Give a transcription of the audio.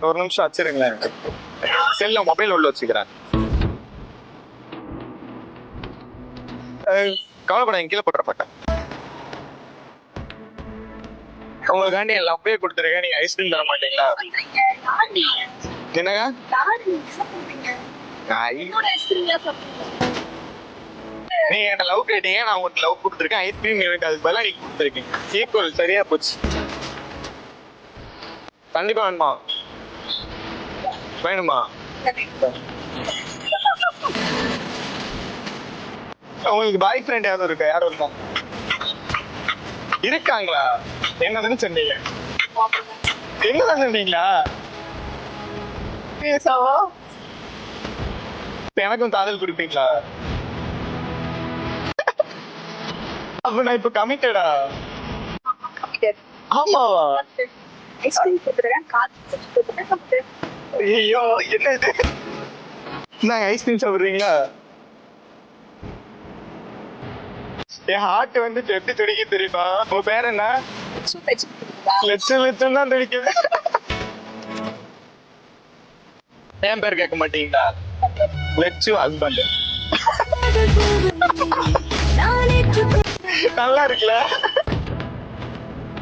ஒரு நிமிஷம் வச்சிருங்களேன். செல்ல மொபைல் உள்ள வச்சுக்கிறேன். கவலைப்படாதீங்க, கீழே போட்டுற மாட்டேன். உங்களுக்காண்டி எல்லாம் அப்படியே கொடுத்துருக்கேன். நீங்க ஐஸ்கிரீம் தர மாட்டீங்களா? என்னங்க? நீங்க என்ன லவ் கேட்டீங்க, நான் உங்களுக்கு லவ் கொடுத்துருக்கேன். ஐஸ்கிரீம் எனக்கு அதுக்கு பதிலாக நீங்க கொடுத்துருக்கீங்க. ஈக்குவல், சரியா போச்சு. கண்டிப்பா வேணுமா? வேணுமா? உங்களுக்கு பாய் ஃப்ரெண்ட் யாரும் இருக்கா? யாரும் இருக்கா? இருக்காங்களா? என்னதுன்னு சொன்னீங்க? என்னதான் சொன்னீங்களா? பேசாவா? எனக்கும் காதல் கொடுப்பீங்களா? அப்ப நான் இப்ப கமிட்டடா? ஆமாவா? ஐயோ, என்ன இது? நான் ஐஸ்கிரீம் சாப்பிடுறீங்களா? என் ஹார்ட் வந்து எப்படி துடிக்க தெரியுமா? உங்க பேர் என்ன? லட்சம் லட்சம் தான் துடிக்குது. என் பேர் கேட்க மாட்டீங்களா? லட்சு ஹஸ்பண்ட். நல்லா இருக்குல்ல?